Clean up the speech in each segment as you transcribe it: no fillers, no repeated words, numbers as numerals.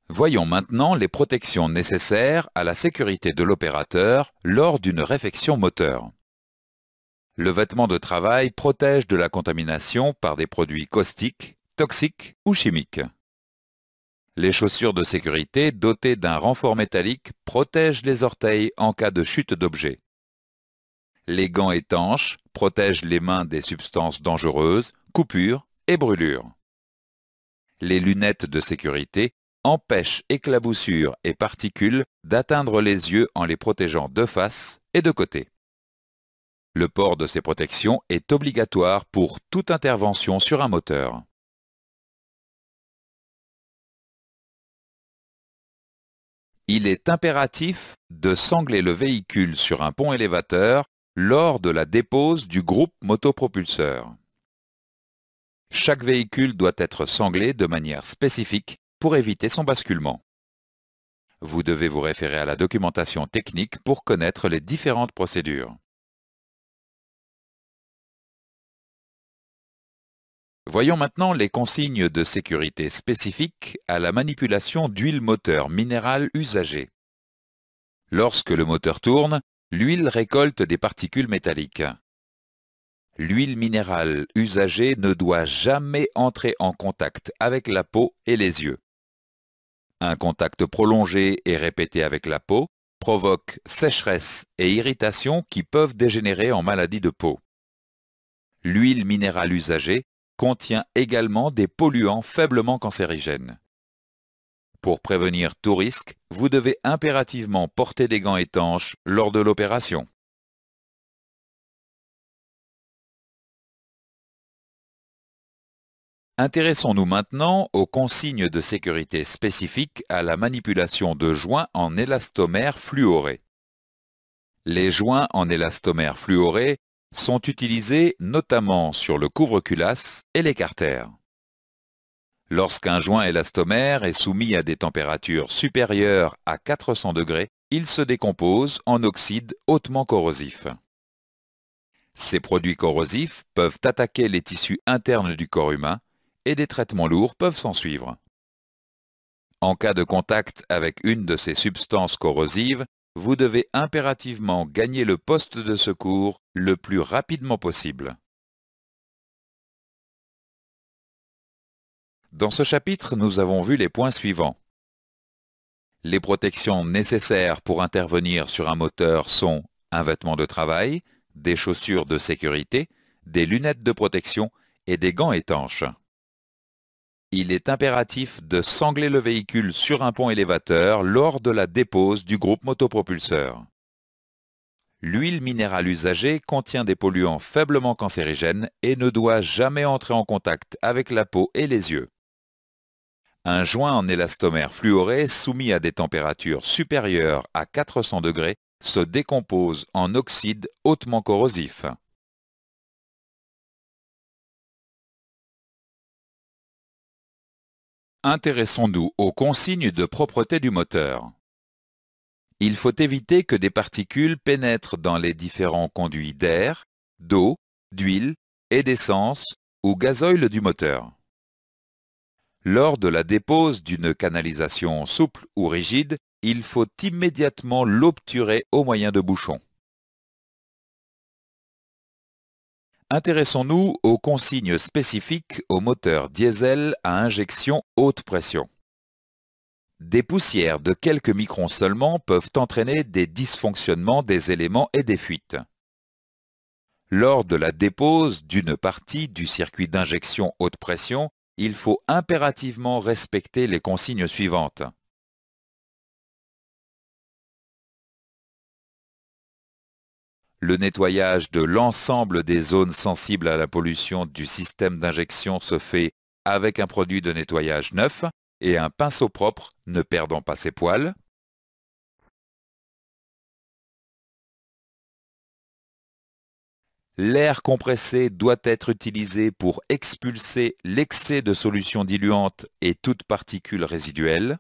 Voyons maintenant les protections nécessaires à la sécurité de l'opérateur lors d'une réfection moteur. Le vêtement de travail protège de la contamination par des produits caustiques, toxiques ou chimiques. Les chaussures de sécurité dotées d'un renfort métallique protègent les orteils en cas de chute d'objet. Les gants étanches protègent les mains des substances dangereuses, coupures et brûlures. Les lunettes de sécurité empêchent éclaboussures et particules d'atteindre les yeux en les protégeant de face et de côté. Le port de ces protections est obligatoire pour toute intervention sur un moteur. Il est impératif de sangler le véhicule sur un pont élévateur lors de la dépose du groupe motopropulseur. Chaque véhicule doit être sanglé de manière spécifique pour éviter son basculement. Vous devez vous référer à la documentation technique pour connaître les différentes procédures. Voyons maintenant les consignes de sécurité spécifiques à la manipulation d'huile moteur minérale usagée. Lorsque le moteur tourne, l'huile récolte des particules métalliques. L'huile minérale usagée ne doit jamais entrer en contact avec la peau et les yeux. Un contact prolongé et répété avec la peau provoque sécheresse et irritation qui peuvent dégénérer en maladie de peau. L'huile minérale usagée contient également des polluants faiblement cancérigènes. Pour prévenir tout risque, vous devez impérativement porter des gants étanches lors de l'opération. Intéressons-nous maintenant aux consignes de sécurité spécifiques à la manipulation de joints en élastomère fluoré. Les joints en élastomère fluoré sont utilisés notamment sur le couvre-culasse et les carters. Lorsqu'un joint élastomère est soumis à des températures supérieures à 400 degrés, il se décompose en oxyde hautement corrosif. Ces produits corrosifs peuvent attaquer les tissus internes du corps humain et des traitements lourds peuvent s'ensuivre. En cas de contact avec une de ces substances corrosives, vous devez impérativement gagner le poste de secours le plus rapidement possible. Dans ce chapitre, nous avons vu les points suivants. Les protections nécessaires pour intervenir sur un moteur sont un vêtement de travail, des chaussures de sécurité, des lunettes de protection et des gants étanches. Il est impératif de sangler le véhicule sur un pont élévateur lors de la dépose du groupe motopropulseur. L'huile minérale usagée contient des polluants faiblement cancérigènes et ne doit jamais entrer en contact avec la peau et les yeux. Un joint en élastomère fluoré soumis à des températures supérieures à 400 degrés se décompose en oxyde hautement corrosif. Intéressons-nous aux consignes de propreté du moteur. Il faut éviter que des particules pénètrent dans les différents conduits d'air, d'eau, d'huile et d'essence ou gazoil du moteur. Lors de la dépose d'une canalisation souple ou rigide, il faut immédiatement l'obturer au moyen de bouchons. Intéressons-nous aux consignes spécifiques aux moteurs diesel à injection haute pression. Des poussières de quelques microns seulement peuvent entraîner des dysfonctionnements des éléments et des fuites. Lors de la dépose d'une partie du circuit d'injection haute pression, il faut impérativement respecter les consignes suivantes. Le nettoyage de l'ensemble des zones sensibles à la pollution du système d'injection se fait avec un produit de nettoyage neuf et un pinceau propre ne perdant pas ses poils. L'air compressé doit être utilisé pour expulser l'excès de solution diluante et toute particule résiduelle.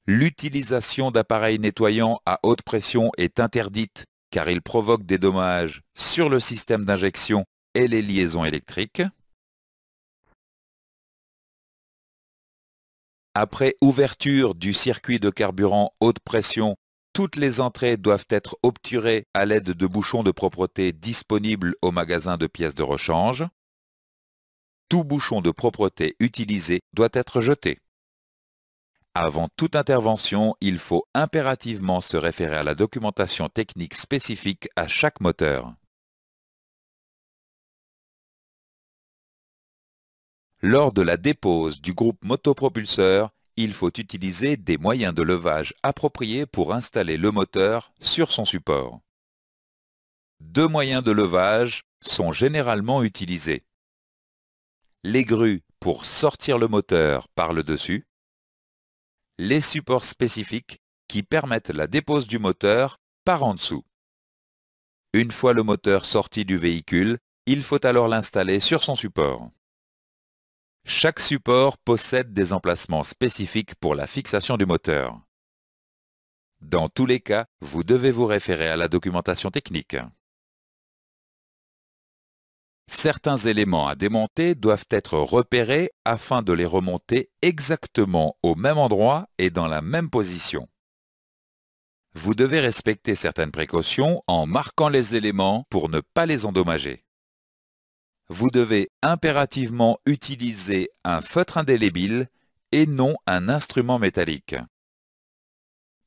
L'utilisation d'appareils nettoyants à haute pression est interdite car ils provoquent des dommages sur le système d'injection et les liaisons électriques. Après ouverture du circuit de carburant haute pression, toutes les entrées doivent être obturées à l'aide de bouchons de propreté disponibles au magasin de pièces de rechange. Tout bouchon de propreté utilisé doit être jeté. Avant toute intervention, il faut impérativement se référer à la documentation technique spécifique à chaque moteur. Lors de la dépose du groupe motopropulseur, il faut utiliser des moyens de levage appropriés pour installer le moteur sur son support. Deux moyens de levage sont généralement utilisés. Les grues pour sortir le moteur par le dessus, les supports spécifiques qui permettent la dépose du moteur par en dessous. Une fois le moteur sorti du véhicule, il faut alors l'installer sur son support. Chaque support possède des emplacements spécifiques pour la fixation du moteur. Dans tous les cas, vous devez vous référer à la documentation technique. Certains éléments à démonter doivent être repérés afin de les remonter exactement au même endroit et dans la même position. Vous devez respecter certaines précautions en marquant les éléments pour ne pas les endommager. Vous devez impérativement utiliser un feutre indélébile et non un instrument métallique.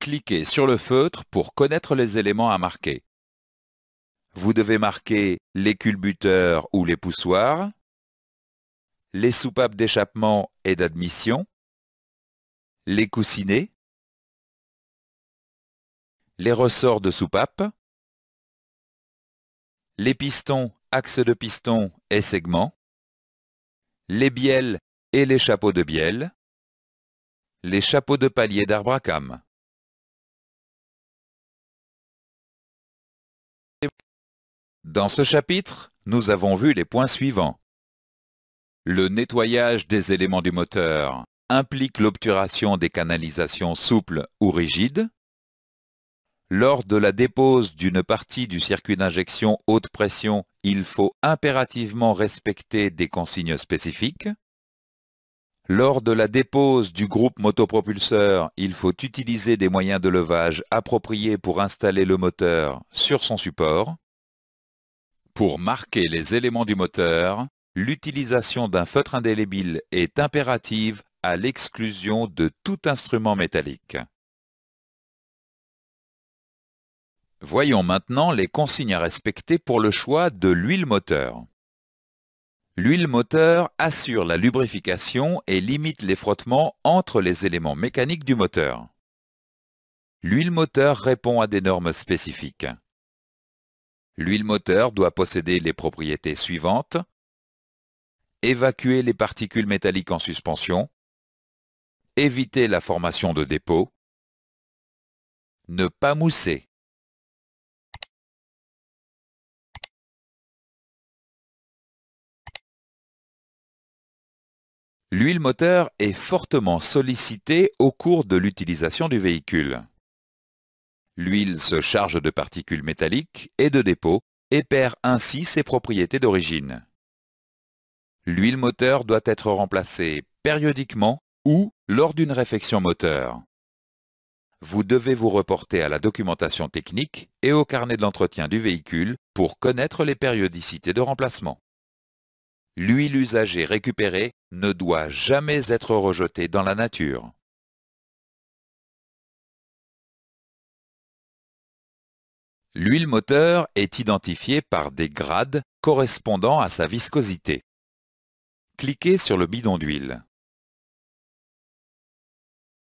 Cliquez sur le feutre pour connaître les éléments à marquer. Vous devez marquer les culbuteurs ou les poussoirs, les soupapes d'échappement et d'admission, les coussinets, les ressorts de soupape, les pistons, axes de piston et segments, les bielles et les chapeaux de bielle, les chapeaux de palier d'arbre à cames. Dans ce chapitre, nous avons vu les points suivants. Le nettoyage des éléments du moteur implique l'obturation des canalisations souples ou rigides. Lors de la dépose d'une partie du circuit d'injection haute pression, il faut impérativement respecter des consignes spécifiques. Lors de la dépose du groupe motopropulseur, il faut utiliser des moyens de levage appropriés pour installer le moteur sur son support. Pour marquer les éléments du moteur, l'utilisation d'un feutre indélébile est impérative à l'exclusion de tout instrument métallique. Voyons maintenant les consignes à respecter pour le choix de l'huile moteur. L'huile moteur assure la lubrification et limite les frottements entre les éléments mécaniques du moteur. L'huile moteur répond à des normes spécifiques. L'huile moteur doit posséder les propriétés suivantes: évacuer les particules métalliques en suspension, éviter la formation de dépôts, ne pas mousser. L'huile moteur est fortement sollicitée au cours de l'utilisation du véhicule. L'huile se charge de particules métalliques et de dépôts et perd ainsi ses propriétés d'origine. L'huile moteur doit être remplacée périodiquement ou lors d'une réfection moteur. Vous devez vous reporter à la documentation technique et au carnet de l'entretien du véhicule pour connaître les périodicités de remplacement. L'huile usagée récupérée ne doit jamais être rejetée dans la nature. L'huile moteur est identifiée par des grades correspondant à sa viscosité. Cliquez sur le bidon d'huile.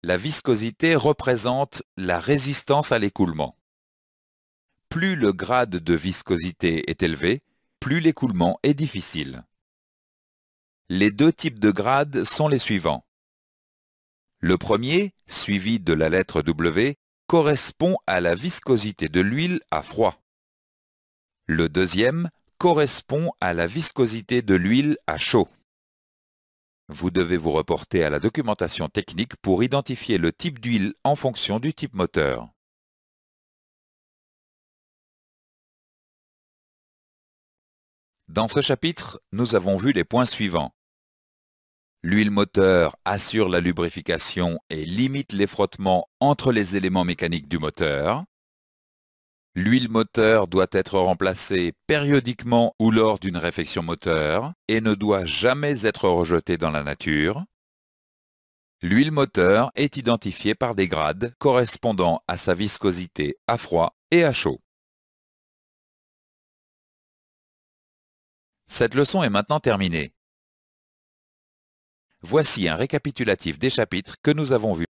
La viscosité représente la résistance à l'écoulement. Plus le grade de viscosité est élevé, plus l'écoulement est difficile. Les deux types de grades sont les suivants. Le premier, suivi de la lettre W, correspond à la viscosité de l'huile à froid. Le deuxième correspond à la viscosité de l'huile à chaud. Vous devez vous reporter à la documentation technique pour identifier le type d'huile en fonction du type moteur. Dans ce chapitre, nous avons vu les points suivants. L'huile moteur assure la lubrification et limite les frottements entre les éléments mécaniques du moteur. L'huile moteur doit être remplacée périodiquement ou lors d'une réfection moteur et ne doit jamais être rejetée dans la nature. L'huile moteur est identifiée par des grades correspondant à sa viscosité à froid et à chaud. Cette leçon est maintenant terminée. Voici un récapitulatif des chapitres que nous avons vus.